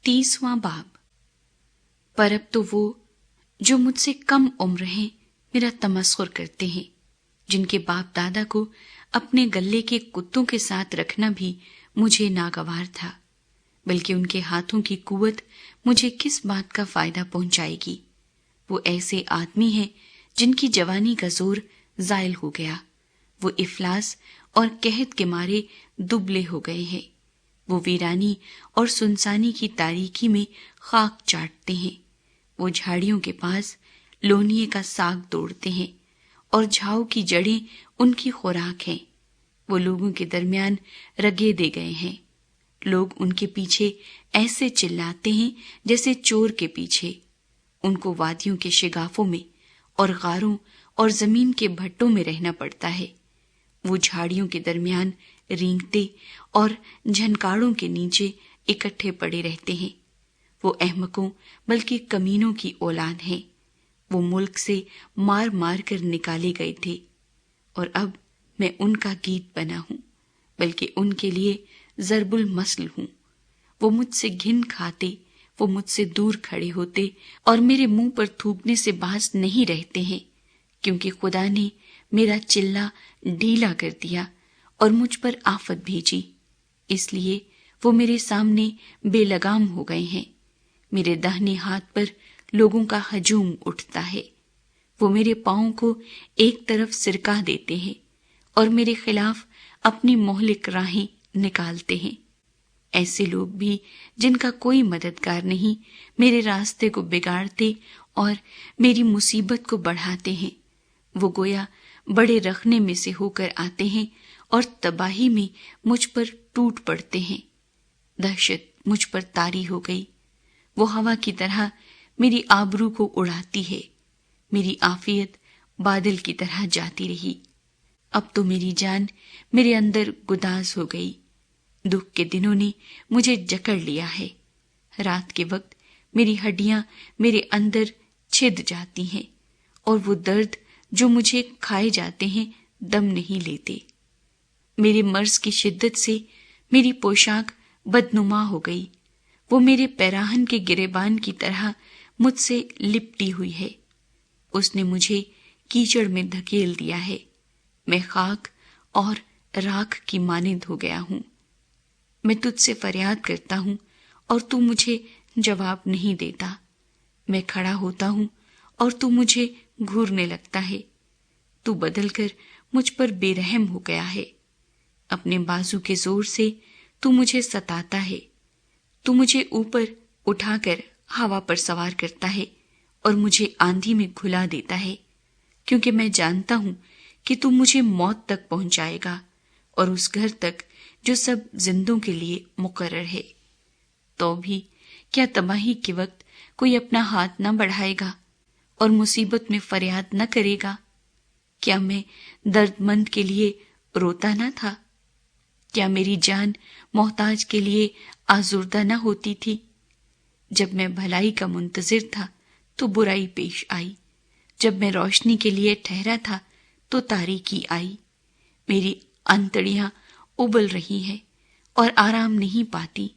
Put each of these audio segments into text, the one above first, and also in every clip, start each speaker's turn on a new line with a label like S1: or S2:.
S1: 30वां बाब। पर अब तो वो जो मुझसे कम उम्र हैं मेरा तमस्खुर करते हैं, जिनके बाप दादा को अपने गले के कुत्तों के साथ रखना भी मुझे नागवार था, बल्कि उनके हाथों की कुव्वत मुझे किस बात का फायदा पहुंचाएगी। वो ऐसे आदमी हैं जिनकी जवानी का जोर जायल हो गया। वो इफलास और कहत के मारे दुबले हो गए हैं। वो वीरानी और सुनसानी की तारीकी में खाक चाटते हैं। वो झाड़ियों के पास लोनिये का साग तोड़ते हैं और झाऊ की जड़ें उनकी खुराक हैं। वो लोगों के दरमियान रगे दे गए हैं। लोग उनके पीछे ऐसे चिल्लाते हैं जैसे चोर के पीछे। उनको वादियों के शिगाफों में और गारों और जमीन के भट्टों में रहना पड़ता है। वो झाड़ियों के दरमियान रेंगते और झनकारों के नीचे इकट्ठे पड़े रहते हैं। वो अहमकों बल्कि कमीनों की औलाद हैं। वो मुल्क से मार मार कर निकाले गए थे और अब मैं उनका गीत बना हूं, बल्कि उनके लिए जरबुल मसल हूं। वो मुझसे घिन खाते, वो मुझसे दूर खड़े होते और मेरे मुंह पर थूकने से बाज नहीं रहते हैं, क्योंकि खुदा ने मेरा चिल्ला ढीला कर दिया और मुझ पर आफत भेजी। इसलिए वो मेरे सामने बेलगाम हो गए हैं। मेरे दाहिने हाथ पर लोगों का हजूम उठता है। वो मेरे पांवों को एक तरफ सिरका देते हैं और मेरे खिलाफ अपनी मोहलिक राहें निकालते हैं। ऐसे लोग भी जिनका कोई मददगार नहीं मेरे रास्ते को बिगाड़ते और मेरी मुसीबत को बढ़ाते हैं। वो गोया बड़े रखने में से होकर आते हैं और तबाही में मुझ पर टूट पड़ते हैं। दहशत मुझ पर तारी हो गई। वो हवा की तरह मेरी आबरू को उड़ाती है। मेरी आफियत बादल की तरह जाती रही। अब तो मेरी जान मेरे अंदर गुदाज हो गई। दुख के दिनों ने मुझे जकड़ लिया है। रात के वक्त मेरी हड्डियां मेरे अंदर छिद जाती हैं और वो दर्द जो मुझे खाए जाते हैं दम नहीं लेते। मेरे मर्ज की शिद्दत से मेरी पोशाक बदनुमा हो गई। वो मेरे पैराहन के गिरेबान की तरह मुझसे लिपटी हुई है। उसने मुझे कीचड़ में धकेल दिया है। मैं खाक और राख की मानिंद हो गया हूं। मैं तुझसे फरियाद करता हूं और तू मुझे जवाब नहीं देता। मैं खड़ा होता हूं और तू मुझे घूरने लगता है। तू बदलकर मुझ पर बेरहम हो गया है। अपने बाजू के जोर से तू मुझे सताता है। तू मुझे ऊपर उठाकर हवा पर सवार करता है और मुझे आंधी में घुला देता है, क्योंकि मैं जानता हूं कि तू मुझे मौत तक पहुंचाएगा और उस घर तक जो सब जिंदों के लिए मुकर्रर है। तो भी क्या तबाही के वक्त कोई अपना हाथ न बढ़ाएगा और मुसीबत में फरियाद न करेगा? क्या मैं दर्दमंद के लिए रोता न था? क्या मेरी जान मोहताज के लिए आजुर्दा न होती थी? जब मैं भलाई का मुंतजिर था तो बुराई पेश आई। जब मैं रोशनी के लिए ठहरा था तो तारीकी आई। मेरी अंतड़ियां उबल रही हैं और आराम नहीं पाती।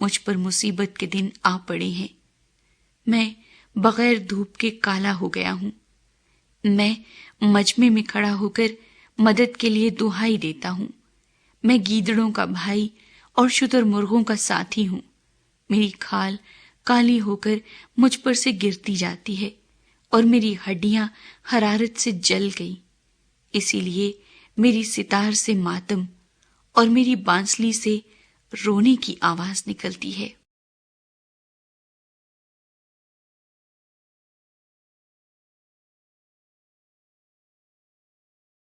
S1: मुझ पर मुसीबत के दिन आ पड़े हैं। मैं बगैर धूप के काला हो गया हूं। मैं मजमे में खड़ा होकर मदद के लिए दुहाई देता हूं। मैं गीदड़ों का भाई और शुतुरमुर्गों का साथी हूं। मेरी खाल काली होकर मुझ पर से गिरती जाती है और मेरी हड्डियां हरारत से जल गई। इसीलिए मेरी सितार से मातम और मेरी बांसुरी से रोने की आवाज निकलती है।